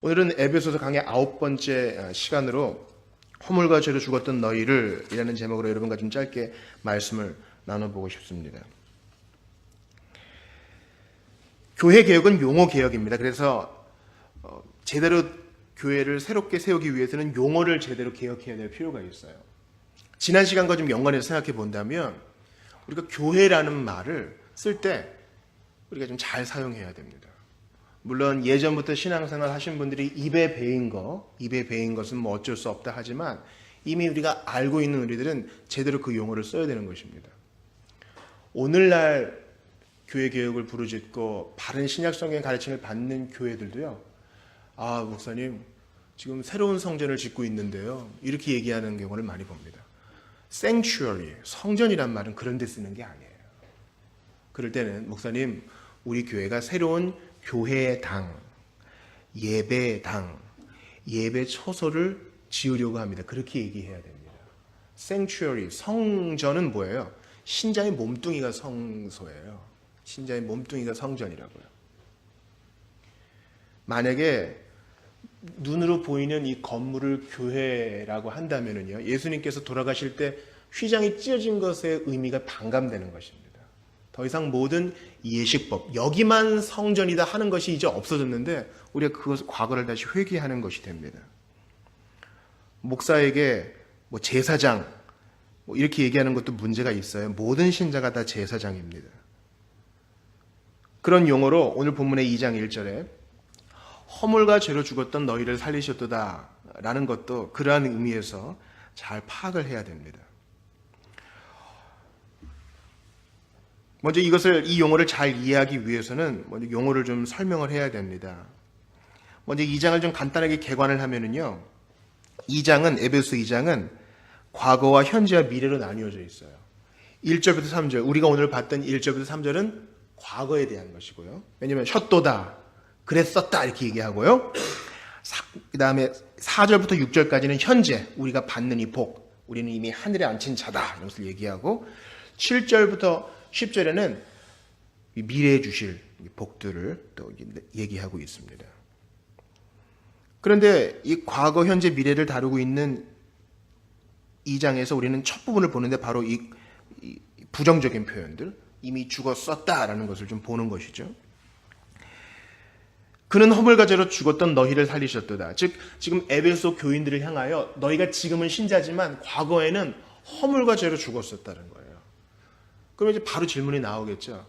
오늘은 에베소서 강의 9번째 시간으로 허물과 죄로 죽었던 너희를 이라는 제목으로 여러분과 좀 짧게 말씀을 나눠보고 싶습니다. 교회 개혁은 용어 개혁입니다. 그래서 제대로 교회를 새롭게 세우기 위해서는 용어를 제대로 개혁해야 될 필요가 있어요. 지난 시간과 좀 연관해서 생각해 본다면 우리가 교회라는 말을 쓸 때 우리가 좀 잘 사용해야 됩니다. 물론 예전부터 신앙생활 하신 분들이 입에 배인 것은 뭐 어쩔 수 없다 하지만 이미 우리가 알고 있는 우리들은 제대로 그 용어를 써야 되는 것입니다. 오늘날 교회 개혁을 부르짖고 바른 신약성경의 가르침을 받는 교회들도요. 아, 목사님 지금 새로운 성전을 짓고 있는데요. 이렇게 얘기하는 경우를 많이 봅니다. sanctuary, 성전이란 말은 그런 데 쓰는 게 아니에요. 그럴 때는 목사님 우리 교회가 새로운 교회당, 예배당, 예배 처소를 지으려고 합니다. 그렇게 얘기해야 됩니다. sanctuary, 성전은 뭐예요? 신자의 몸뚱이가 성소예요. 신자의 몸뚱이가 성전이라고요. 만약에 눈으로 보이는 이 건물을 교회라고 한다면요, 예수님께서 돌아가실 때 휘장이 찢어진 것의 의미가 반감되는 것입니다. 더 이상 모든 예식법, 여기만 성전이다 하는 것이 이제 없어졌는데 우리가 그것을 과거를 다시 회귀하는 것이 됩니다. 목사에게 뭐 제사장 뭐 이렇게 얘기하는 것도 문제가 있어요. 모든 신자가 다 제사장입니다. 그런 용어로 오늘 본문의 2장 1절에 허물과 죄로 죽었던 너희를 살리셨도다 라는 것도 그러한 의미에서 잘 파악을 해야 됩니다. 먼저 이 용어를 잘 이해하기 위해서는 먼저 용어를 좀 설명을 해야 됩니다. 먼저 2장을 좀 간단하게 개관을 하면은요, 에베소 2장은 과거와 현재와 미래로 나뉘어져 있어요. 1절부터 3절, 우리가 오늘 봤던 1절부터 3절은 과거에 대한 것이고요. 왜냐하면 셨도다, 그랬었다 이렇게 얘기하고요. 그 다음에 4절부터 6절까지는 현재, 우리가 받는 이 복, 우리는 이미 하늘에 앉힌 자다 이런 것을 얘기하고 7절부터 10절에는 미래에 주실 복들을 또 얘기하고 있습니다. 그런데 이 과거, 현재, 미래를 다루고 있는 2장에서 우리는 첫 부분을 보는데 바로 이 부정적인 표현들, 이미 죽었었다라는 것을 좀 보는 것이죠. 그는 허물과 죄로 죽었던 너희를 살리셨도다. 즉 지금 에베소 교인들을 향하여 너희가 지금은 신자지만 과거에는 허물과 죄로 죽었었다는 거예요. 그럼 이제 바로 질문이 나오겠죠.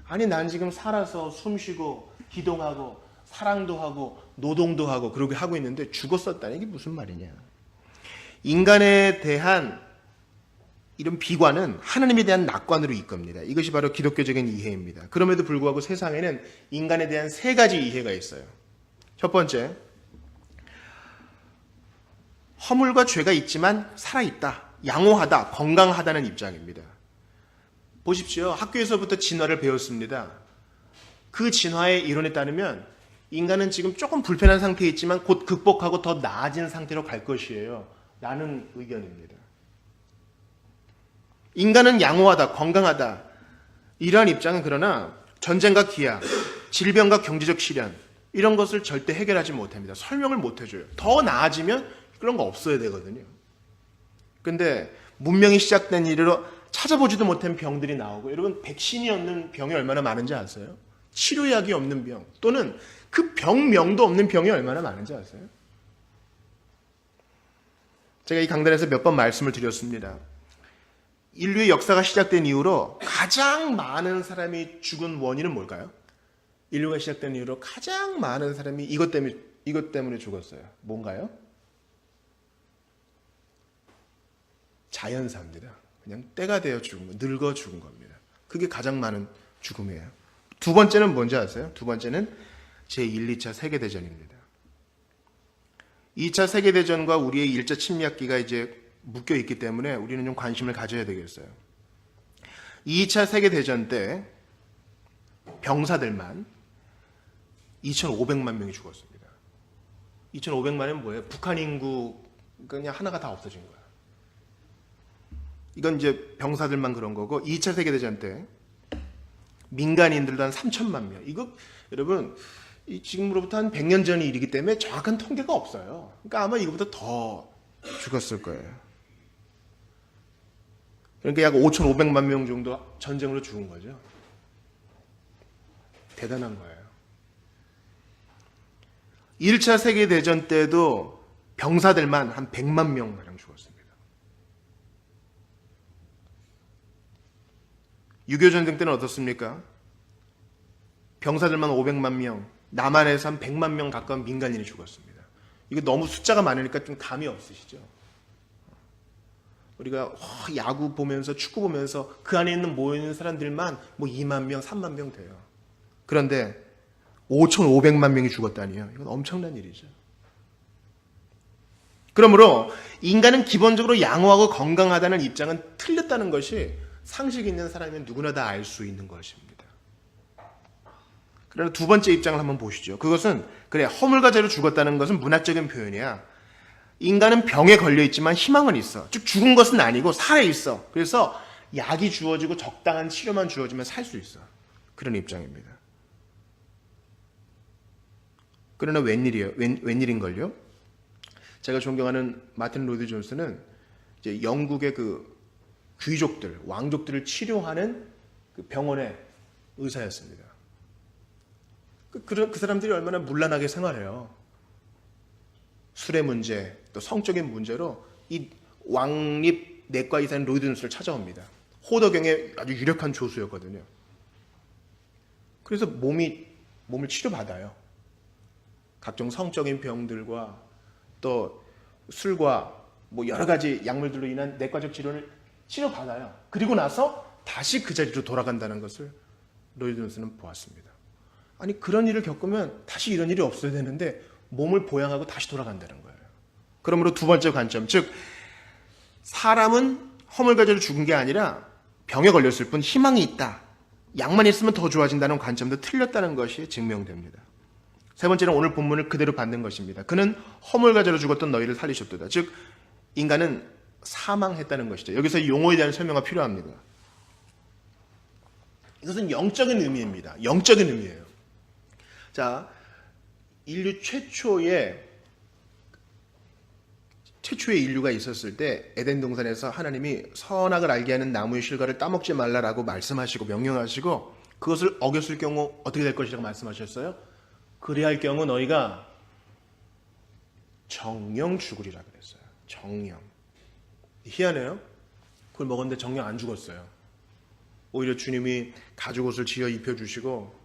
아니 난 지금 살아서 숨쉬고 기동하고 사랑도 하고 노동도 하고 그러게 하고 있는데 죽었었다는 게 무슨 말이냐. 인간에 대한 이런 비관은 하나님에 대한 낙관으로 이끕니다. 이것이 바로 기독교적인 이해입니다. 그럼에도 불구하고 세상에는 인간에 대한 세 가지 이해가 있어요. 첫 번째, 허물과 죄가 있지만 살아있다, 양호하다, 건강하다는 입장입니다. 보십시오. 학교에서부터 진화를 배웠습니다. 그 진화의 이론에 따르면 인간은 지금 조금 불편한 상태에 있지만 곧 극복하고 더 나아진 상태로 갈 것이에요. 라는 의견입니다. 인간은 양호하다, 건강하다. 이러한 입장은 그러나 전쟁과 기아, 질병과 경제적 시련 이런 것을 절대 해결하지 못합니다. 설명을 못 해줘요. 더 나아지면 그런 거 없어야 되거든요. 그런데 문명이 시작된 이래로 찾아보지도 못한 병들이 나오고, 여러분 백신이 없는 병이 얼마나 많은지 아세요? 치료약이 없는 병 또는 그 병명도 없는 병이 얼마나 많은지 아세요? 제가 이 강단에서 몇 번 말씀을 드렸습니다. 인류의 역사가 시작된 이후로 가장 많은 사람이 죽은 원인은 뭘까요? 인류가 시작된 이후로 가장 많은 사람이 이것 때문에 죽었어요. 뭔가요? 자연사입니다. 그냥 때가 되어 죽은 거, 늙어 죽은 겁니다. 그게 가장 많은 죽음이에요. 두 번째는 뭔지 아세요? 두 번째는 제1, 2차 세계대전입니다. 2차 세계대전과 우리의 1차 침략기가 이제 묶여 있기 때문에 우리는 좀 관심을 가져야 되겠어요. 2차 세계대전 때 병사들만 2,500만 명이 죽었습니다. 2,500만은 뭐예요? 북한 인구 그냥 하나가 다 없어진 거예요. 이건 이제 병사들만 그런 거고, 2차 세계대전 때 민간인들도 한 3천만 명. 이거 여러분 지금으로부터 한 100년 전 일이기 때문에 정확한 통계가 없어요. 그러니까 아마 이거보다 더 죽었을 거예요. 그러니까 약 5,500만 명 정도 전쟁으로 죽은 거죠. 대단한 거예요. 1차 세계대전 때도 병사들만 한 100만 명 가량 죽었습니다. 6.25 전쟁 때는 어떻습니까? 병사들만 500만 명, 남한에서 한 100만 명 가까운 민간인이 죽었습니다. 이거 너무 숫자가 많으니까 좀 감이 없으시죠? 우리가 야구 보면서 축구 보면서 그 안에 있는 모여있는 사람들만 뭐 2만 명, 3만 명 돼요. 그런데 5,500만 명이 죽었다니요. 이건 엄청난 일이죠. 그러므로 인간은 기본적으로 양호하고 건강하다는 입장은 틀렸다는 것이 상식 있는 사람이면 누구나 다 알 수 있는 것입니다. 그러나 두 번째 입장을 한번 보시죠. 그것은 그래 허물과제로 죽었다는 것은 문학적인 표현이야. 인간은 병에 걸려있지만 희망은 있어. 즉 죽은 것은 아니고 살아있어. 그래서 약이 주어지고 적당한 치료만 주어지면 살 수 있어. 그런 입장입니다. 그러나 웬일인걸요? 제가 존경하는 마틴 로이드 존스는 이제 영국의 그 귀족들, 왕족들을 치료하는 그 병원의 의사였습니다. 그 사람들이 얼마나 문란하게 생활해요. 술의 문제, 또 성적인 문제로 이 왕립 내과 의사인 로이드 존스를 찾아옵니다. 호덕경의 아주 유력한 조수였거든요. 그래서 몸을 치료받아요. 각종 성적인 병들과 또 술과 뭐 여러 가지 약물들로 인한 내과적 치료를 치료받아요. 그리고 나서 다시 그 자리로 돌아간다는 것을 로이드 존스는 보았습니다. 아니 그런 일을 겪으면 다시 이런 일이 없어야 되는데 몸을 보양하고 다시 돌아간다는 거예요. 그러므로 두 번째 관점, 즉 사람은 허물과제로 죽은 게 아니라 병에 걸렸을 뿐 희망이 있다. 약만 있으면 더 좋아진다는 관점도 틀렸다는 것이 증명됩니다. 세 번째는 오늘 본문을 그대로 받는 것입니다. 그는 허물과제로 죽었던 너희를 살리셨도다. 즉 인간은 사망했다는 것이죠. 여기서 이 용어에 대한 설명가 필요합니다. 이것은 영적인 의미입니다. 영적인 의미예요. 자, 인류 최초의 인류가 있었을 때 에덴 동산에서 하나님이 선악을 알게 하는 나무의 실과를 따먹지 말라라고 말씀하시고 명령하시고 그것을 어겼을 경우 어떻게 될 것이라고 말씀하셨어요? 그리할 경우 너희가 정령 죽으리라 그랬어요. 정령. 희한해요. 그걸 먹었는데 정령 안 죽었어요. 오히려 주님이 가죽옷을 지어 입혀주시고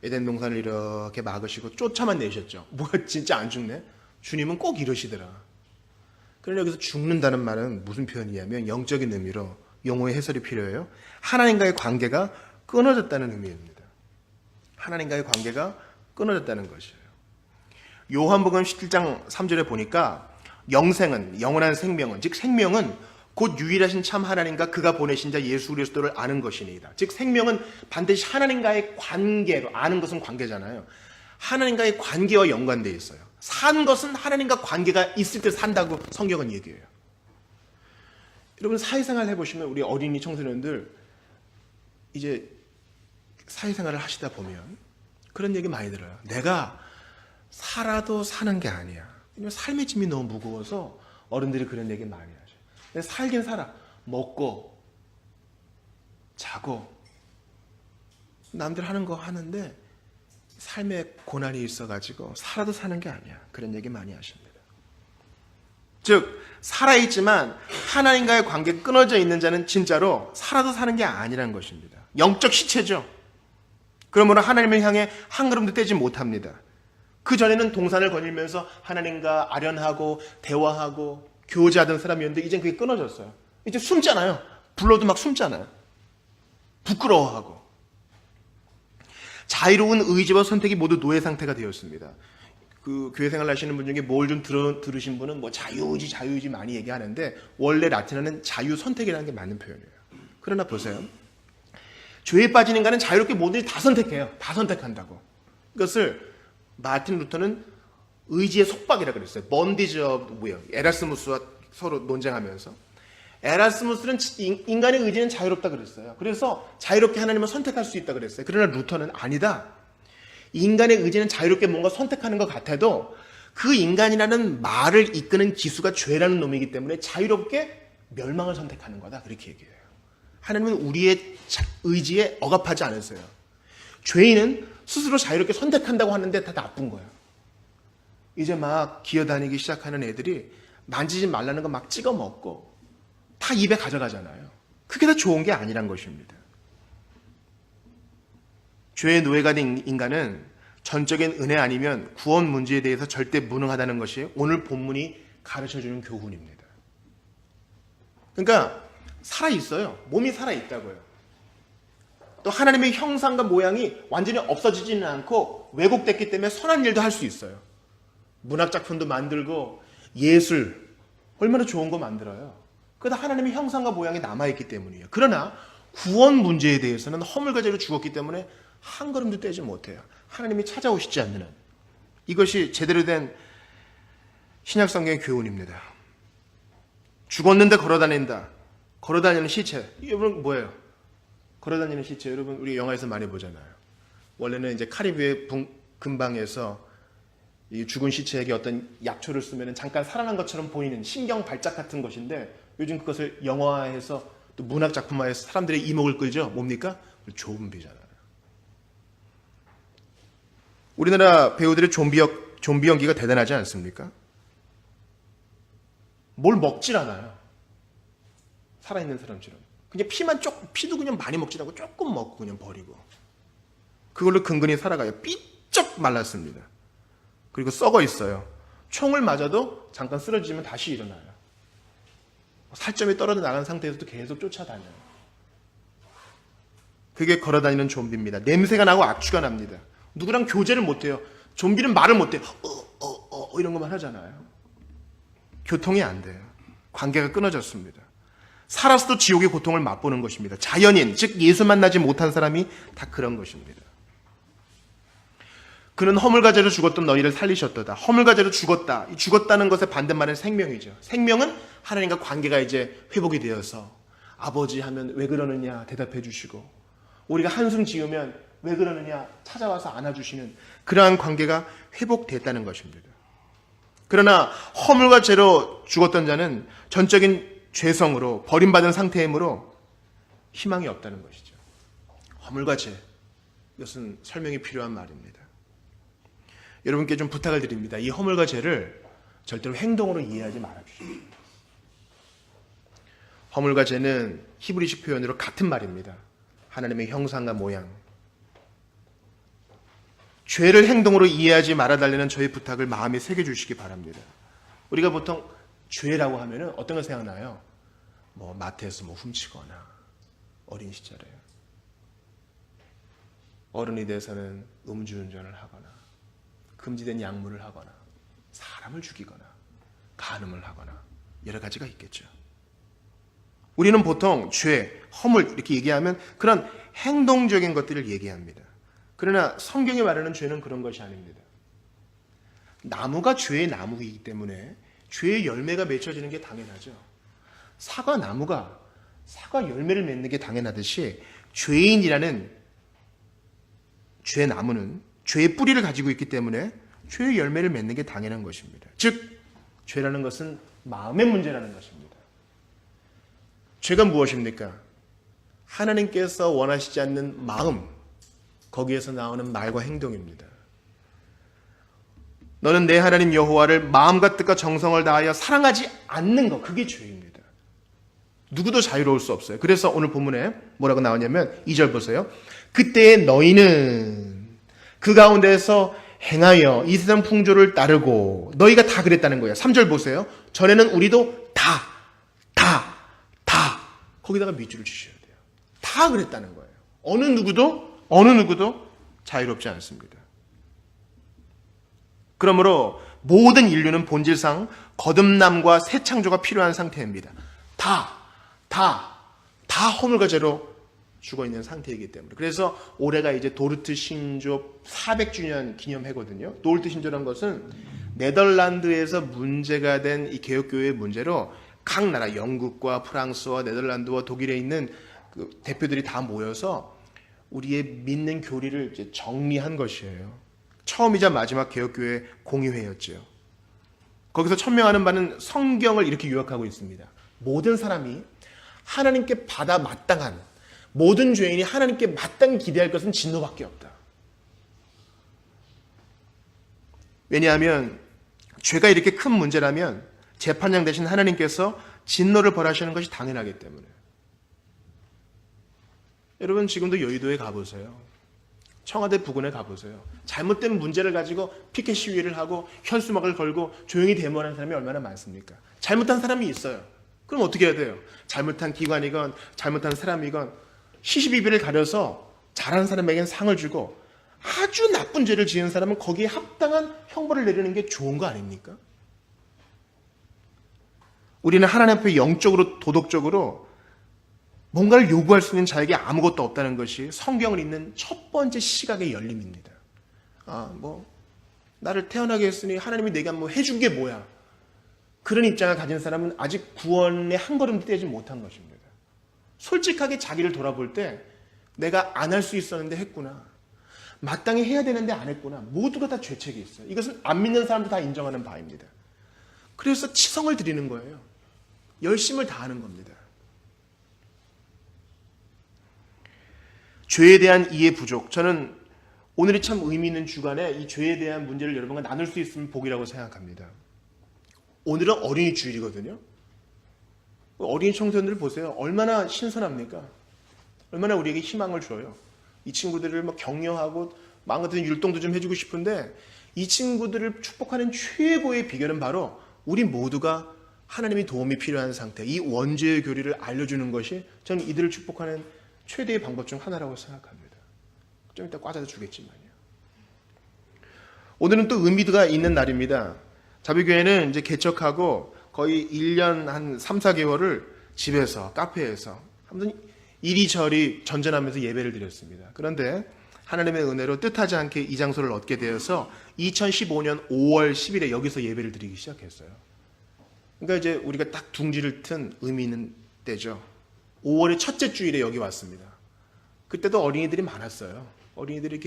에덴 동산을 이렇게 막으시고 쫓아만 내셨죠. 뭐야 진짜 안 죽네? 주님은 꼭 이러시더라. 그런데 여기서 죽는다는 말은 무슨 표현이냐면 영적인 의미로 용어의 해설이 필요해요. 하나님과의 관계가 끊어졌다는 의미입니다. 하나님과의 관계가 끊어졌다는 것이에요. 요한복음 17장 3절에 보니까 영생은, 영원한 생명은, 즉 생명은 곧 유일하신 참 하나님과 그가 보내신 자 예수 그리스도를 아는 것이니이다. 즉 생명은 반드시 하나님과의 관계로, 아는 것은 관계잖아요. 하나님과의 관계와 연관되어 있어요. 산 것은 하나님과 관계가 있을 때 산다고 성경은 얘기해요. 여러분 사회생활 해보시면 우리 어린이 청소년들 이제 사회생활을 하시다 보면 그런 얘기 많이 들어요. 내가 살아도 사는 게 아니야. 왜냐면 삶의 짐이 너무 무거워서 어른들이 그런 얘기 많이 하죠. 내가 살긴 살아. 먹고 자고 남들 하는 거 하는데 삶에 고난이 있어가지고 살아도 사는 게 아니야. 그런 얘기 많이 하십니다. 즉 살아있지만 하나님과의 관계가 끊어져 있는 자는 진짜로 살아도 사는 게 아니라는 것입니다. 영적 시체죠. 그러므로 하나님을 향해 한 걸음도 떼지 못합니다. 그 전에는 동산을 거닐면서 하나님과 아련하고 대화하고 교제하던 사람이었는데 이젠 그게 끊어졌어요. 이제 숨잖아요. 불러도 막 숨잖아요. 부끄러워하고. 자유로운 의지와 선택이 모두 노예 상태가 되었습니다. 그 교회 생활 하시는 분 중에 뭘 좀 들으신 분은 뭐 자유의지 많이 얘기하는데 원래 라틴어는 자유 선택이라는 게 맞는 표현이에요. 그러나 보세요. 죄에 빠진 인간은 자유롭게 뭐든지 다 선택해요. 다 선택한다고. 이것을 마틴 루터는 의지의 속박이라 그랬어요. 번디즈 에라스무스와 서로 논쟁하면서 에라스무스는 인간의 의지는 자유롭다 그랬어요. 그래서 자유롭게 하나님을 선택할 수 있다 그랬어요. 그러나 루터는 아니다. 인간의 의지는 자유롭게 뭔가 선택하는 것 같아도 그 인간이라는 말을 이끄는 기수가 죄라는 놈이기 때문에 자유롭게 멸망을 선택하는 거다. 그렇게 얘기해요. 하나님은 우리의 의지에 억압하지 않으세요. 죄인은 스스로 자유롭게 선택한다고 하는데 다 나쁜 거예요. 이제 막 기어다니기 시작하는 애들이 만지지 말라는 거 막 찍어 먹고 다 입에 가져가잖아요. 그게 다 좋은 게 아니란 것입니다. 죄의 노예가 된 인간은 전적인 은혜 아니면 구원 문제에 대해서 절대 무능하다는 것이 오늘 본문이 가르쳐주는 교훈입니다. 그러니까 살아있어요. 몸이 살아있다고요. 또 하나님의 형상과 모양이 완전히 없어지지는 않고 왜곡됐기 때문에 선한 일도 할 수 있어요. 문학작품도 만들고 예술 얼마나 좋은 거 만들어요. 그러다 하나님의 형상과 모양이 남아있기 때문이에요. 그러나 구원 문제에 대해서는 허물과 죄로 죽었기 때문에 한 걸음도 떼지 못해요. 하나님이 찾아오시지 않는 한. 이것이 제대로 된 신약성경의 교훈입니다. 죽었는데 걸어다닌다. 걸어다니는 시체. 여러분 뭐예요? 걸어다니는 시체. 여러분 우리 영화에서 많이 보잖아요. 원래는 이제 카리브해 근방에서 이 죽은 시체에게 어떤 약초를 쓰면 잠깐 살아난 것처럼 보이는 신경 발작 같은 것인데 요즘 그것을 영화화해서 또 문학 작품화해서 사람들의 이목을 끌죠. 뭡니까? 좀비잖아요. 우리나라 배우들의 좀비 연기가 대단하지 않습니까? 뭘 먹질 않아요. 살아있는 사람처럼. 그냥 피도 그냥 많이 먹지 않고 조금 먹고 그냥 버리고. 그걸로 근근히 살아가요. 삐쩍 말랐습니다. 그리고 썩어 있어요. 총을 맞아도 잠깐 쓰러지면 다시 일어나요. 살점이 떨어져 나간 상태에서도 계속 쫓아다녀요. 그게 걸어다니는 좀비입니다. 냄새가 나고 악취가 납니다. 누구랑 교제를 못해요. 좀비는 말을 못해요. 이런 것만 하잖아요. 교통이 안 돼요. 관계가 끊어졌습니다. 살아서도 지옥의 고통을 맛보는 것입니다. 자연인, 즉 예수 만나지 못한 사람이 다 그런 것입니다. 그는 허물과 죄로 죽었던 너희를 살리셨도다. 허물과 죄로 죽었다. 이 죽었다는 것의 반대말은 생명이죠. 생명은 하나님과 관계가 이제 회복이 되어서 아버지 하면 왜 그러느냐 대답해 주시고 우리가 한숨 지으면 왜 그러느냐 찾아와서 안아주시는 그러한 관계가 회복됐다는 것입니다. 그러나 허물과 죄로 죽었던 자는 전적인 죄성으로 버림받은 상태이므로 희망이 없다는 것이죠. 허물과 죄, 이것은 설명이 필요한 말입니다. 여러분께 좀 부탁을 드립니다. 이 허물과 죄를 절대로 행동으로 이해하지 말아주십시오. 허물과 죄는 히브리식 표현으로 같은 말입니다. 하나님의 형상과 모양. 죄를 행동으로 이해하지 말아달라는 저의 부탁을 마음에 새겨주시기 바랍니다. 우리가 보통 죄라고 하면 어떤 거 생각나요? 마트에서 훔치거나 어린 시절에 어른이 돼서는 음주운전을 하거나 금지된 약물을 하거나 사람을 죽이거나 간음을 하거나 여러 가지가 있겠죠. 우리는 보통 죄, 허물 이렇게 얘기하면 그런 행동적인 것들을 얘기합니다. 그러나 성경이 말하는 죄는 그런 것이 아닙니다. 나무가 죄의 나무이기 때문에 죄의 열매가 맺혀지는 게 당연하죠. 사과나무가 사과 열매를 맺는 게 당연하듯이 죄인이라는 죄나무는 죄의 뿌리를 가지고 있기 때문에 죄의 열매를 맺는 게 당연한 것입니다. 즉 죄라는 것은 마음의 문제라는 것입니다. 죄가 무엇입니까? 하나님께서 원하시지 않는 마음, 거기에서 나오는 말과 행동입니다. 너는 내 하나님 여호와를 마음과 뜻과 정성을 다하여 사랑하지 않는 것, 그게 죄입니다. 누구도 자유로울 수 없어요. 그래서 오늘 본문에 뭐라고 나오냐면 2절 보세요. 그때 너희는 그 가운데에서 행하여 이 세상 풍조를 따르고 너희가 다 그랬다는 거예요. 3절 보세요. 전에는 우리도 다 거기다가 밑줄을 치셔야 돼요. 다 그랬다는 거예요. 어느 누구도 자유롭지 않습니다. 그러므로 모든 인류는 본질상 거듭남과 새 창조가 필요한 상태입니다. 다 허물과 죄로 죽어있는 상태이기 때문에. 그래서 올해가 이제 도르트 신조 400주년 기념해거든요. 도르트 신조라는 것은 네덜란드에서 문제가 된 이 개혁교회의 문제로 각 나라, 영국과 프랑스와 네덜란드와 독일에 있는 그 대표들이 다 모여서 우리의 믿는 교리를 이제 정리한 것이에요. 처음이자 마지막 개혁교회 공의회였죠. 거기서 천명하는 바는 성경을 이렇게 요약하고 있습니다. 모든 사람이 하나님께 받아 마땅한, 모든 죄인이 하나님께 마땅히 기대할 것은 진노밖에 없다. 왜냐하면 죄가 이렇게 큰 문제라면 재판장 대신 하나님께서 진노를 벌하시는 것이 당연하기 때문에. 여러분 지금도 여의도에 가보세요. 청와대 부근에 가보세요. 잘못된 문제를 가지고 피켓 시위를 하고 현수막을 걸고 조용히 데모하는 사람이 얼마나 많습니까? 잘못한 사람이 있어요. 그럼 어떻게 해야 돼요? 잘못한 기관이건 잘못한 사람이건 시시비비를 가려서 잘하는 사람에겐 상을 주고 아주 나쁜 죄를 지은 사람은 거기에 합당한 형벌을 내리는 게 좋은 거 아닙니까? 우리는 하나님 앞에 영적으로 도덕적으로 뭔가를 요구할 수 있는 자에게 아무것도 없다는 것이 성경을 읽는 첫 번째 시각의 열림입니다. 나를 태어나게 했으니 하나님이 내게 뭐 해준 게 뭐야? 그런 입장을 가진 사람은 아직 구원의 한 걸음도 떼지 못한 것입니다. 솔직하게 자기를 돌아볼 때 내가 안 할 수 있었는데 했구나. 마땅히 해야 되는데 안 했구나. 모두가 다 죄책이 있어요. 이것은 안 믿는 사람도 다 인정하는 바입니다. 그래서 치성을 드리는 거예요. 열심을 다하는 겁니다. 죄에 대한 이해 부족. 저는 오늘이 참 의미 있는 주간에 이 죄에 대한 문제를 여러분과 나눌 수 있으면 복이라고 생각합니다. 오늘은 어린이 주일이거든요. 어린이 청소년들 보세요. 얼마나 신선합니까? 얼마나 우리에게 희망을 줘요. 이 친구들을 격려하고 마음 같은 율동도 좀 해주고 싶은데 이 친구들을 축복하는 최고의 비결은 바로 우리 모두가 하나님의 도움이 필요한 상태, 이 원죄의 교리를 알려주는 것이 저는 이들을 축복하는 최대의 방법 중 하나라고 생각합니다. 좀 이따 과자도 주겠지만요. 오늘은 또 의미가 있는 날입니다. 자비교회는 이제 개척하고 거의 1년 한 3, 4개월을 집에서, 카페에서 아무튼 이리저리 전전하면서 예배를 드렸습니다. 그런데 하나님의 은혜로 뜻하지 않게 이 장소를 얻게 되어서 2015년 5월 10일에 여기서 예배를 드리기 시작했어요. 그러니까 이제 우리가 딱 둥지를 튼 의미 있는 때죠. 5월의 첫째 주일에 여기 왔습니다. 그때도 어린이들이 많았어요. 어린이들이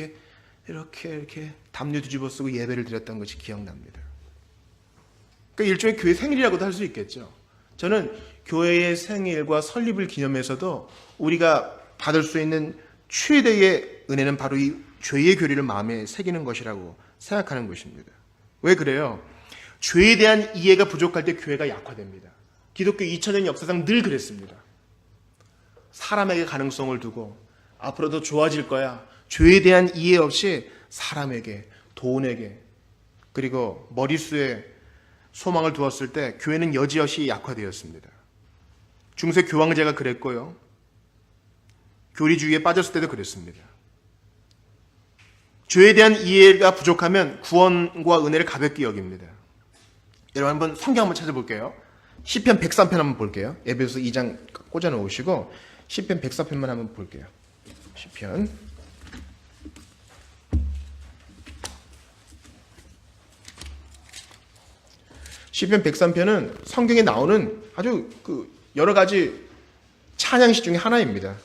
이렇게 담요 뒤집어 쓰고 예배를 드렸던 것이 기억납니다. 그러니까 일종의 교회 생일이라고도 할 수 있겠죠. 저는 교회의 생일과 설립을 기념해서도 우리가 받을 수 있는 최대의 은혜는 바로 이 죄의 교리를 마음에 새기는 것이라고 생각하는 것입니다. 왜 그래요? 죄에 대한 이해가 부족할 때 교회가 약화됩니다. 기독교 2000년 역사상 늘 그랬습니다. 사람에게 가능성을 두고 앞으로도 좋아질 거야. 죄에 대한 이해 없이 사람에게, 돈에게, 그리고 머릿수에 소망을 두었을 때 교회는 여지없이 약화되었습니다. 중세 교황제가 그랬고요. 교리주의에 빠졌을 때도 그랬습니다. 죄에 대한 이해가 부족하면 구원과 은혜를 가볍게 여깁니다. 여러분 한번 성경 한번 찾아볼게요. 시편 103편 한번 볼게요. 에베소서 2장 꽂아 놓으시고 시편 104편만 한번 볼게요. 시편 103편은 성경에 나오는 아주 여러 가지 찬양시 중에 하나입니다.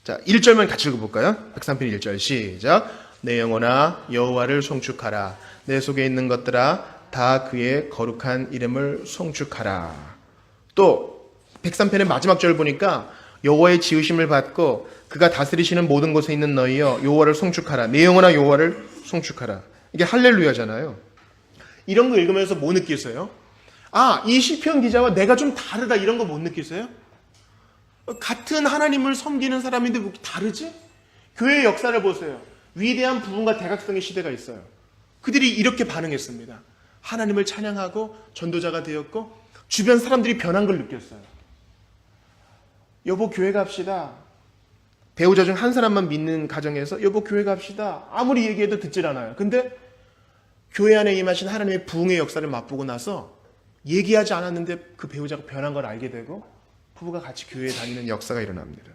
자, 1절만 같이 읽어볼까요? 103편 1절 시작. 내 영혼아 여호와를 송축하라. 내 속에 있는 것들아 다 그의 거룩한 이름을 송축하라. 또 103편의 마지막 절 보니까 여호와의 지으심을 받고 그가 다스리시는 모든 곳에 있는 너희여 여호와를 송축하라. 내 영혼아 여호와를 송축하라. 이게 할렐루야잖아요. 이런 거 읽으면서 뭐 느끼세요? 이 시편 기자와 내가 좀 다르다 이런 거 못 느끼세요? 같은 하나님을 섬기는 사람인데 뭐 다르지? 교회의 역사를 보세요. 위대한 부흥과 대각성의 시대가 있어요. 그들이 이렇게 반응했습니다. 하나님을 찬양하고 전도자가 되었고 주변 사람들이 변한 걸 느꼈어요. 여보 교회 갑시다. 배우자 중 한 사람만 믿는 가정에서 여보 교회 갑시다. 아무리 얘기해도 듣질 않아요. 근데 교회 안에 임하신 하나님의 부흥의 역사를 맛보고 나서 얘기하지 않았는데 그 배우자가 변한 걸 알게 되고 부부가 같이 교회에 다니는 역사가 일어납니다.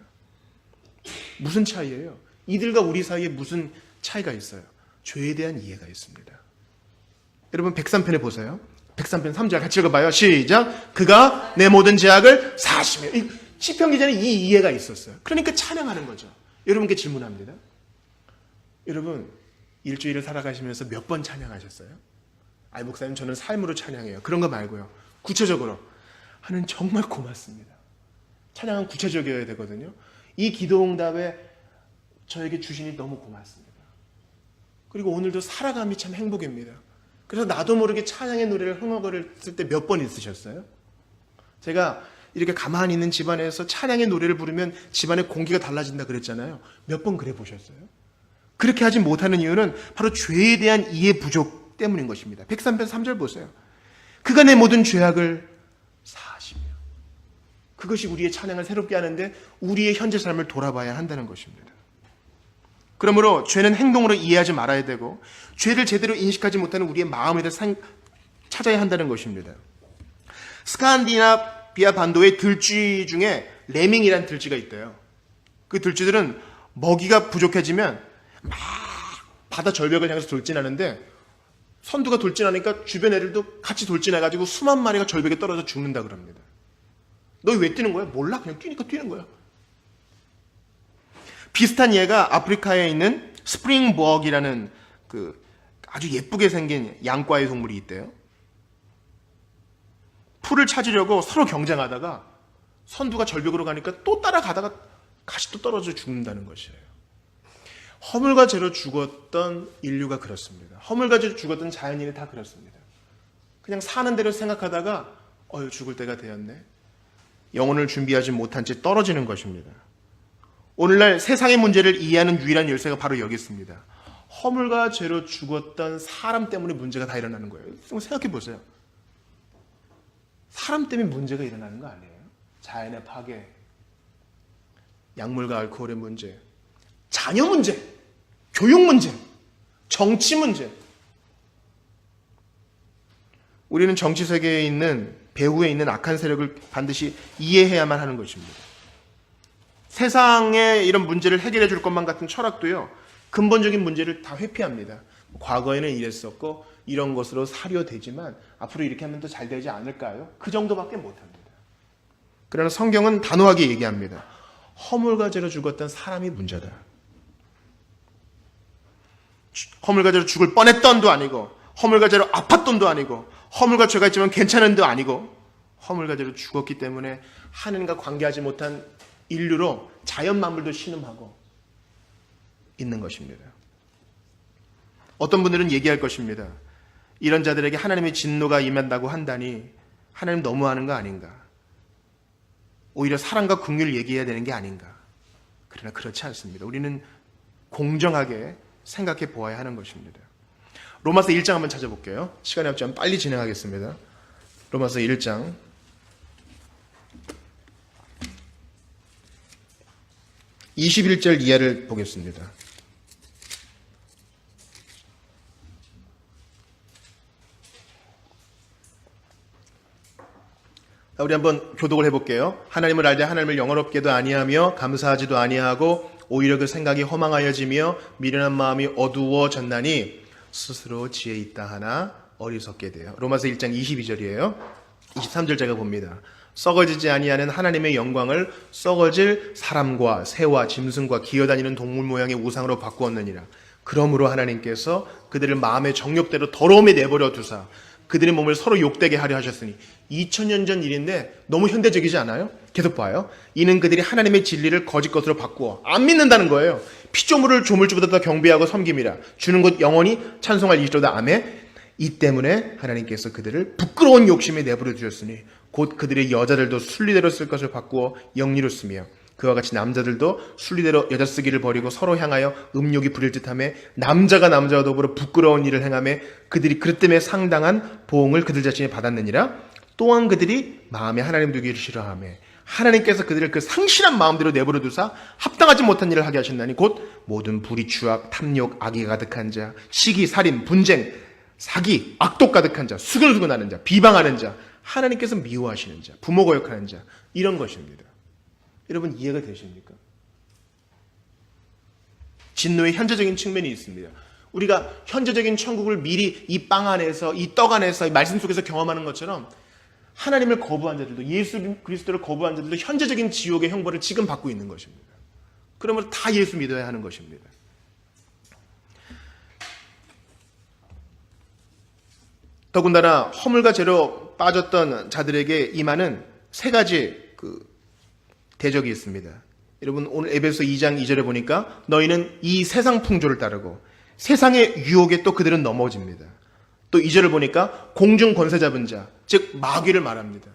무슨 차이예요? 이들과 우리 사이에 무슨 차이가 있어요? 죄에 대한 이해가 있습니다. 여러분 103편에 보세요. 103편 3절 같이 읽어봐요. 시작. 그가 내 모든 죄악을 사하시며. 시편 기자는 이 이해가 있었어요. 그러니까 찬양하는 거죠. 여러분께 질문합니다. 여러분 일주일을 살아가시면서 몇 번 찬양하셨어요? 목사님 저는 삶으로 찬양해요. 그런 거 말고요. 구체적으로 하나님 정말 고맙습니다. 찬양은 구체적이어야 되거든요. 이 기도응답에 저에게 주시니 너무 고맙습니다. 그리고 오늘도 살아감이 참 행복입니다. 그래서 나도 모르게 찬양의 노래를 흥얼거렸을 때 몇 번 있으셨어요? 제가 이렇게 가만히 있는 집안에서 찬양의 노래를 부르면 집안의 공기가 달라진다 그랬잖아요. 몇 번 그래 보셨어요? 그렇게 하지 못하는 이유는 바로 죄에 대한 이해 부족 때문인 것입니다. 103편 3절 보세요. 그가 내 모든 죄악을 사하시며. 그것이 우리의 찬양을 새롭게 하는데 우리의 현재 삶을 돌아봐야 한다는 것입니다. 그러므로 죄는 행동으로 이해하지 말아야 되고 죄를 제대로 인식하지 못하는 우리의 마음에 대해 찾아야 한다는 것입니다. 스칸디나비아 반도의 들쥐 중에 레밍이라는 들쥐가 있대요. 그 들쥐들은 먹이가 부족해지면 막 바다 절벽을 향해서 돌진하는데 선두가 돌진하니까 주변 애들도 같이 돌진해가지고 수만 마리가 절벽에 떨어져 죽는다 그럽니다. 너 왜 뛰는 거야? 몰라. 그냥 뛰니까 뛰는 거야. 비슷한 예가 아프리카에 있는 스프링버그이라는 그 아주 예쁘게 생긴 양과의 동물이 있대요. 풀을 찾으려고 서로 경쟁하다가 선두가 절벽으로 가니까 또 따라가다가 같이 또 떨어져 죽는다는 것이에요. 허물과 죄로 죽었던 인류가 그렇습니다. 허물과 죄로 죽었던 자연인이 다 그렇습니다. 그냥 사는 대로 생각하다가 죽을 때가 되었네. 영혼을 준비하지 못한 채 떨어지는 것입니다. 오늘날 세상의 문제를 이해하는 유일한 열쇠가 바로 여기 있습니다. 허물과 죄로 죽었던 사람 때문에 문제가 다 일어나는 거예요. 생각해 보세요. 사람 때문에 문제가 일어나는 거 아니에요? 자연의 파괴, 약물과 알코올의 문제, 자녀 문제, 교육 문제, 정치 문제. 우리는 정치 세계에 있는 배후에 있는 악한 세력을 반드시 이해해야만 하는 것입니다. 세상의 이런 문제를 해결해 줄 것만 같은 철학도요, 근본적인 문제를 다 회피합니다. 과거에는 이랬었고 이런 것으로 사료되지만 앞으로 이렇게 하면 더 잘 되지 않을까요? 그 정도밖에 못합니다. 그러나 성경은 단호하게 얘기합니다. 허물과 죄로 죽었던 사람이 문제다. 허물과 죄로 죽을 뻔했던도 아니고 허물과 죄로 아팠던도 아니고 허물과 죄가 있지만 괜찮은도 아니고 허물과 죄로 죽었기 때문에 하나님과 관계하지 못한 인류로 자연 만물도 신음하고 있는 것입니다. 어떤 분들은 얘기할 것입니다. 이런 자들에게 하나님의 진노가 임한다고 한다니 하나님 너무하는 거 아닌가? 오히려 사랑과 긍휼을 얘기해야 되는 게 아닌가? 그러나 그렇지 않습니다. 우리는 공정하게 생각해 보아야 하는 것입니다. 로마서 1장 한번 찾아볼게요. 시간이 없지만 빨리 진행하겠습니다. 로마서 1장 21절 이하를 보겠습니다. 우리 한번 교독을 해볼게요. 하나님을 알되 하나님을 영화롭게도 아니하며 감사하지도 아니하고 오히려 그 생각이 허망하여지며 미련한 마음이 어두워졌나니 스스로 지혜 있다 하나 어리석게 돼요. 로마서 1장 22절이에요. 23절 제가 봅니다. 썩어지지 아니하는 하나님의 영광을 썩어질 사람과 새와 짐승과 기어다니는 동물 모양의 우상으로 바꾸었느니라. 그러므로 하나님께서 그들을 마음의 정욕대로 더러움에 내버려 두사 그들의 몸을 서로 욕되게 하려 하셨으니 2000년 전 일인데 너무 현대적이지 않아요? 계속 봐요. 이는 그들이 하나님의 진리를 거짓 것으로 바꾸어 안 믿는다는 거예요. 피조물을 조물주보다 더 경배하고 섬김이라. 주는 것 영원히 찬송할 이시로다. 아멘. 이 때문에 하나님께서 그들을 부끄러운 욕심에 내버려 두셨으니 곧 그들의 여자들도 순리대로 쓸 것을 바꾸어 영리로 쓰며 그와 같이 남자들도 순리대로 여자 쓰기를 버리고 서로 향하여 음욕이 부릴 듯하며 남자가 남자와 더불어 부끄러운 일을 행하며 그들이 그릇 때문에 상당한 보응을 그들 자신이 받았느니라. 또한 그들이 마음에 하나님 두기를 싫어하며 하나님께서 그들을 그 상실한 마음대로 내버려 두사 합당하지 못한 일을 하게 하신다니 곧 모든 불의, 추악, 탐욕, 악이 가득한 자, 시기, 살인, 분쟁, 사기, 악독 가득한 자, 수근수근하는 자, 비방하는 자, 하나님께서 미워하시는 자, 부모 거역하는 자, 이런 것입니다. 여러분 이해가 되십니까? 진노의 현재적인 측면이 있습니다. 우리가 현재적인 천국을 미리 이 빵 안에서, 이 떡 안에서, 이 말씀 속에서 경험하는 것처럼 하나님을 거부한 자들도, 예수 그리스도를 거부한 자들도 현재적인 지옥의 형벌을 지금 받고 있는 것입니다. 그러면 다 예수 믿어야 하는 것입니다. 더군다나 허물과 죄로 빠졌던 자들에게 임하는 세 가지 대적이 있습니다. 여러분 오늘 에베소 2장 2절에 보니까 너희는 이 세상 풍조를 따르고 세상의 유혹에 또 그들은 넘어집니다. 또 2절을 보니까 공중 권세 잡은 자, 즉 마귀를 말합니다.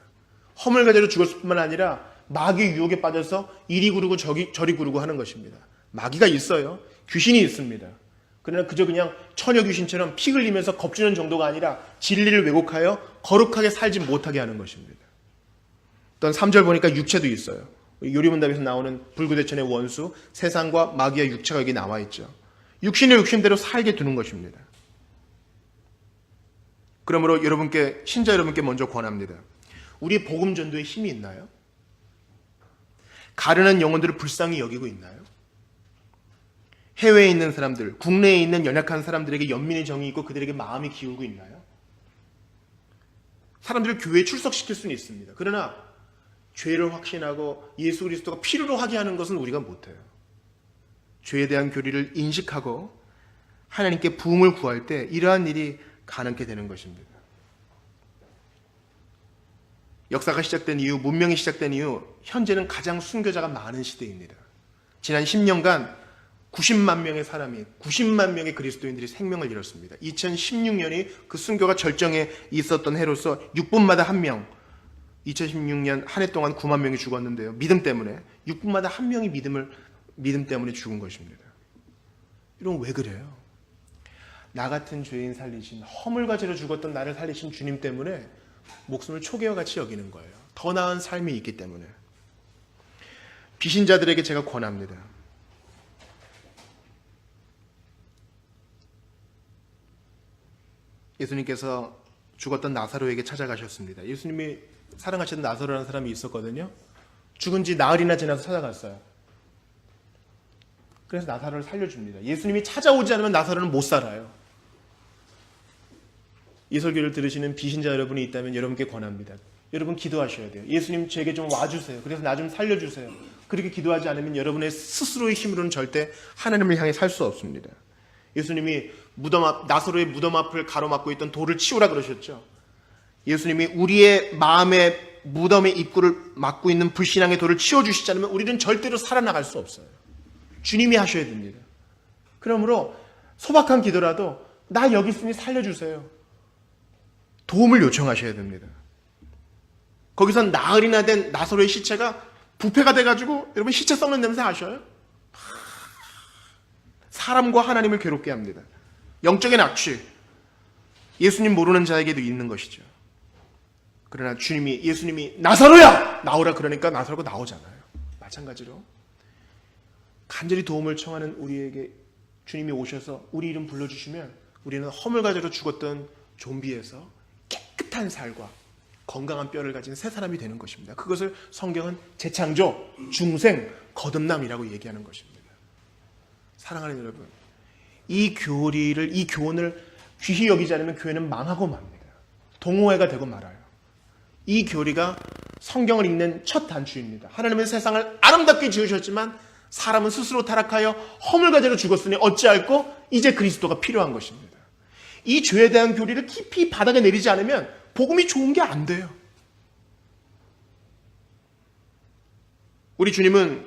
허물과 죄로 죽었을 뿐만 아니라 마귀의 유혹에 빠져서 이리 구르고 저리 구르고 하는 것입니다. 마귀가 있어요. 귀신이 있습니다. 그러나 그냥 처녀 귀신처럼 피 흘리면서 겁주는 정도가 아니라 진리를 왜곡하여 거룩하게 살지 못하게 하는 것입니다. 또 3절 보니까 육체도 있어요. 요리문답에서 나오는 불구대천의 원수, 세상과 마귀와 육체가 여기 나와 있죠. 육신의 욕심대로 살게 두는 것입니다. 그러므로 신자 여러분께 먼저 권합니다. 우리 복음 전도에 힘이 있나요? 가르는 영혼들을 불쌍히 여기고 있나요? 해외에 있는 사람들, 국내에 있는 연약한 사람들에게 연민의 정이 있고 그들에게 마음이 기울고 있나요? 사람들을 교회에 출석시킬 수는 있습니다. 그러나 죄를 확신하고 예수 그리스도가 필요로 하게 하는 것은 우리가 못해요. 죄에 대한 교리를 인식하고 하나님께 부흥을 구할 때 이러한 일이 가능케 되는 것입니다. 역사가 시작된 이후, 문명이 시작된 이후 현재는 가장 순교자가 많은 시대입니다. 지난 10년간 90만 명의 그리스도인들이 생명을 잃었습니다. 2016년이 그 순교가 절정에 있었던 해로서 6분마다 한 명, 2016년 한 해 동안 9만 명이 죽었는데요. 믿음 때문에 6분마다 한 명이 믿음 때문에 죽은 것입니다. 이런 왜 그래요? 나 같은 죄인 살리신, 허물과 죄로 죽었던 나를 살리신 주님 때문에 목숨을 초계와 같이 여기는 거예요. 더 나은 삶이 있기 때문에. 비신자들에게 제가 권합니다. 예수님께서 죽었던 나사로에게 찾아가셨습니다. 예수님이 사랑하시던 나사로라는 사람이 있었거든요. 죽은 지 나흘이나 지나서 찾아갔어요. 그래서 나사로를 살려줍니다. 예수님이 찾아오지 않으면 나사로는 못 살아요. 이 설교를 들으시는 비신자 여러분이 있다면 여러분께 권합니다. 여러분 기도하셔야 돼요. 예수님 제게 좀 와주세요. 그래서 나 좀 살려주세요. 그렇게 기도하지 않으면 여러분의 스스로의 힘으로는 절대 하나님을 향해 살 수 없습니다. 예수님이 나사로의 무덤 앞을 가로막고 있던 돌을 치우라 그러셨죠. 예수님이 우리의 마음의 무덤의 입구를 막고 있는 불신앙의 돌을 치워주시지 않으면 우리는 절대로 살아나갈 수 없어요. 주님이 하셔야 됩니다. 그러므로 소박한 기도라도 나 여기 있으니 살려주세요. 도움을 요청하셔야 됩니다. 거기서 나흘이나 된 나사로의 시체가 부패가 돼가지고 여러분 시체 썩는 냄새 아셔요? 사람과 하나님을 괴롭게 합니다. 영적인 악취. 예수님 모르는 자에게도 있는 것이죠. 그러나 예수님이 나사로야! 나오라 그러니까 나사로가 나오잖아요. 마찬가지로 간절히 도움을 청하는 우리에게 주님이 오셔서 우리 이름 불러주시면 우리는 허물과 죄로 죽었던 좀비에서 깨끗한 살과 건강한 뼈를 가진 새 사람이 되는 것입니다. 그것을 성경은 재창조, 중생, 거듭남이라고 얘기하는 것입니다. 사랑하는 여러분, 이 교훈을 귀히 여기지 않으면 교회는 망하고 맙니다. 동호회가 되고 말아요. 이 교리가 성경을 읽는 첫 단추입니다. 하나님은 세상을 아름답게 지으셨지만 사람은 스스로 타락하여 허물과 죄로 죽었으니 어찌할꼬 이제 그리스도가 필요한 것입니다. 이 죄에 대한 교리를 깊이 바닥에 내리지 않으면 복음이 좋은 게 안 돼요. 우리 주님은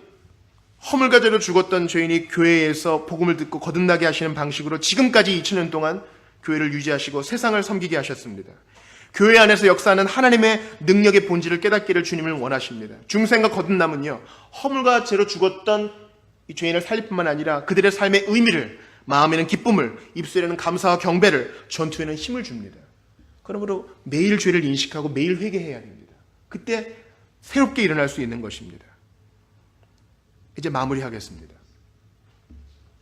허물과 죄로 죽었던 죄인이 교회에서 복음을 듣고 거듭나게 하시는 방식으로 지금까지 2000년 동안 교회를 유지하시고 세상을 섬기게 하셨습니다. 교회 안에서 역사하는 하나님의 능력의 본질을 깨닫기를 주님을 원하십니다. 중생과 거듭남은요, 허물과 죄로 죽었던 이 죄인을 살릴 뿐만 아니라 그들의 삶의 의미를, 마음에는 기쁨을, 입술에는 감사와 경배를, 전투에는 힘을 줍니다. 그러므로 매일 죄를 인식하고 매일 회개해야 됩니다. 그때 새롭게 일어날 수 있는 것입니다. 이제 마무리하겠습니다.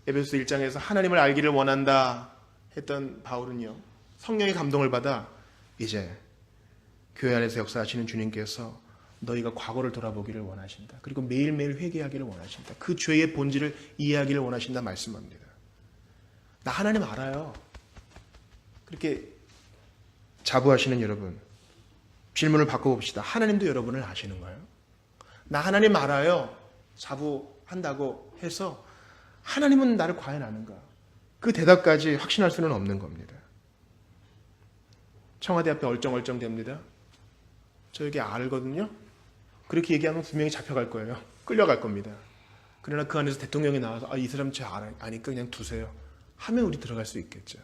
에베소서 1장에서 하나님을 알기를 원한다 했던 바울은요, 성령의 감동을 받아 이제 교회 안에서 역사하시는 주님께서 너희가 과거를 돌아보기를 원하신다. 그리고 매일매일 회개하기를 원하신다. 그 죄의 본질을 이해하기를 원하신다 말씀합니다. 나 하나님 알아요. 그렇게 자부하시는 여러분, 질문을 바꿔봅시다. 하나님도 여러분을 아시는 거예요? 나 하나님 알아요. 자부한다고 해서 하나님은 나를 과연 아는가? 그 대답까지 확신할 수는 없는 겁니다. 청와대 앞에 얼쩡얼쩡 됩니다. 저 여기 알거든요. 그렇게 얘기하면 분명히 잡혀갈 거예요. 끌려갈 겁니다. 그러나 그 안에서 대통령이 나와서 이 사람 저 아니까 그냥 두세요 하면 우리 들어갈 수 있겠죠.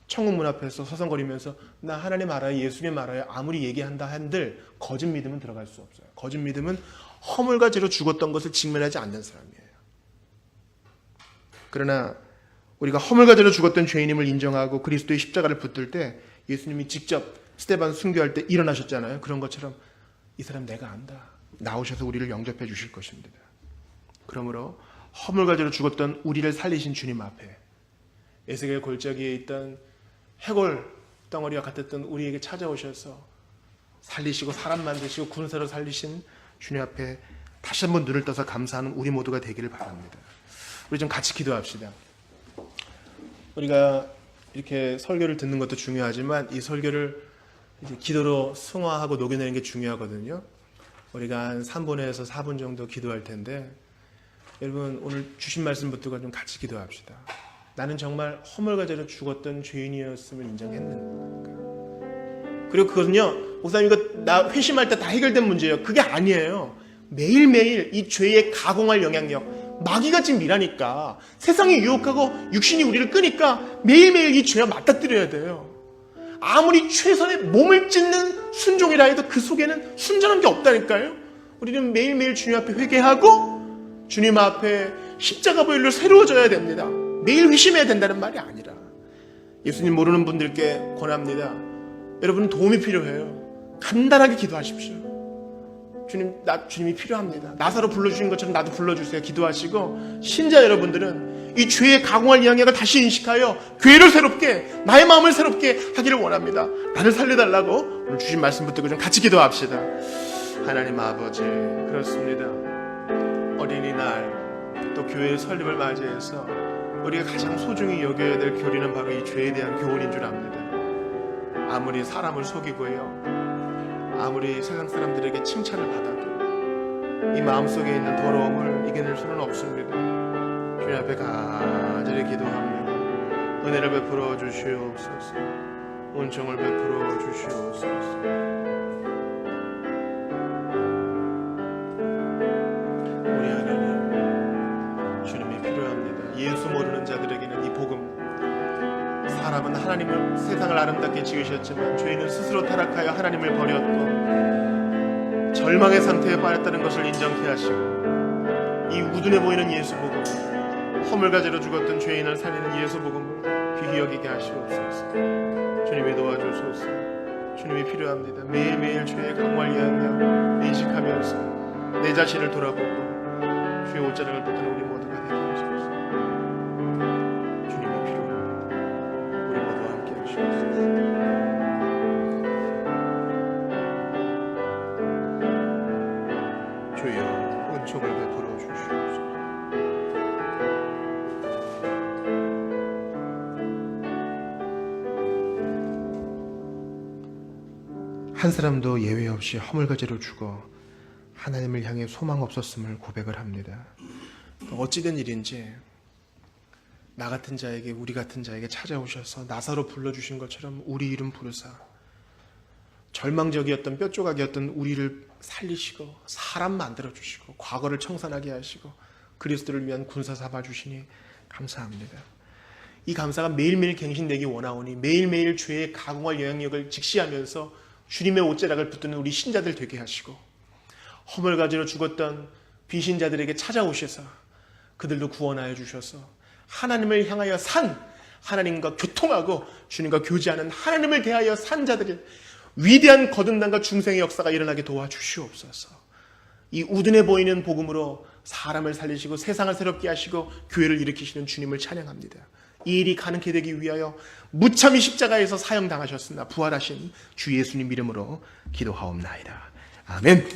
천국문 앞에서 서성거리면서 나 하나님 알아요, 예수님 알아요 아무리 얘기한다 한들 거짓 믿음은 들어갈 수 없어요. 거짓 믿음은 허물과 죄로 죽었던 것을 직면하지 않는 사람이에요. 그러나 우리가 허물과 죄로 죽었던 죄인임을 인정하고 그리스도의 십자가를 붙들 때 예수님이 직접 스데반 순교할 때 일어나셨잖아요. 그런 것처럼 이 사람 내가 안다. 나오셔서 우리를 영접해 주실 것입니다. 그러므로 허물과 죄로 죽었던 우리를 살리신 주님 앞에 에스겔 골짜기에 있던 해골 덩어리와 같았던 우리에게 찾아오셔서 살리시고 사람 만드시고 군사로 살리신 주님 앞에 다시 한번 눈을 떠서 감사하는 우리 모두가 되기를 바랍니다. 우리 좀 같이 기도합시다. 우리가 이렇게 설교를 듣는 것도 중요하지만 이 설교를 이제 기도로 승화하고 녹여내는 게 중요하거든요. 우리가 한 3분에서 4분 정도 기도할 텐데 여러분 오늘 주신 말씀 붙들고 좀 같이 기도합시다. 나는 정말 허물과 죄로 죽었던 죄인이었음을 인정했는가? 그리고 그것은요, 목사님 이거 나 회심할 때 다 해결된 문제예요. 그게 아니에요. 매일매일 이 죄의 가공할 영향력, 마귀가 지금 일하니까 세상이 유혹하고 육신이 우리를 끄니까 매일매일 이 죄와 맞닥뜨려야 돼요. 아무리 최선의 몸을 찢는 순종이라 해도 그 속에는 순전한 게 없다니까요. 우리는 매일매일 주님 앞에 회개하고 주님 앞에 십자가 보혈로 새로워져야 됩니다. 매일 회심해야 된다는 말이 아니라 예수님 모르는 분들께 권합니다. 여러분은 도움이 필요해요. 간단하게 기도하십시오. 주님이 필요합니다. 나사로 불러주신 것처럼 나도 불러주세요. 기도하시고 신자 여러분들은 이 죄의 가공할 영향을 다시 인식하여 교회를 새롭게 나의 마음을 새롭게 하기를 원합니다. 나를 살려달라고 오늘 주신 말씀 붙들고 좀 같이 기도합시다. 하나님 아버지 그렇습니다. 어린이날 또 교회의 설립을 맞이해서 우리가 가장 소중히 여겨야 될 교리는 바로 이 죄에 대한 교훈인 줄 압니다. 아무리 사람을 속이고요, 아무리 세상 사람들에게 칭찬을 받아도 이 마음속에 있는 더러움을 이겨낼 수는 없습니다. 주님 앞에 간절히 기도합니다. 은혜를 베풀어 주시옵소서. 은총을 베풀어 주시옵소서. 우리 하나님 주님이 필요합니다. 예수 모르는 자들에게는 이 복음, 사람은 하나님을 세상을 아름답게 지으셨지만 죄인은 스스로 타락하여 하나님을 버렸고 절망의 상태에 빠졌다는 것을 인정케 하시고 이 우둔해 보이는 예수 복음, 허물과 죄로 죽었던 죄인을 살리는 예수 복음을 귀히 여기게 하시옵소서. 주님이 도와주소서. 주님이 필요합니다. 매일매일 죄의 강화를 위하여 인식하면서 내 자신을 돌아보고 주의 옷자락을 붙드는 우리 모두가 되게 하시옵소서. 주님이 필요합니다. 우리 모두 함께 하시옵소서. 주여 은총을 베풀어 주시옵소서. 한 사람도 예외 없이 허물과 죄로 죽어 하나님을 향해 소망 없었음을 고백을 합니다. 어찌된 일인지 나 같은 자에게, 우리 같은 자에게 찾아오셔서 나사로 불러주신 것처럼 우리 이름 부르사 절망적이었던 뼈조각이었던 우리를 살리시고 사람 만들어주시고 과거를 청산하게 하시고 그리스도를 위한 군사 삼아주시니 감사합니다. 이 감사가 매일매일 갱신되기 원하오니 매일매일 죄의 가공할 영향력을 직시하면서 주님의 옷자락을 붙드는 우리 신자들 되게 하시고 허물 가지러 죽었던 비신자들에게 찾아오셔서 그들도 구원하여 주셔서 하나님을 향하여 산, 하나님과 교통하고 주님과 교제하는 하나님을 대하여 산 자들의 위대한 거듭남과 중생의 역사가 일어나게 도와주시옵소서. 이 우둔해 보이는 복음으로 사람을 살리시고 세상을 새롭게 하시고 교회를 일으키시는 주님을 찬양합니다. 이 일이 가능케 되기 위하여 무참히 십자가에서 사형당하셨으나 부활하신 주 예수님 이름으로 기도하옵나이다. 아멘.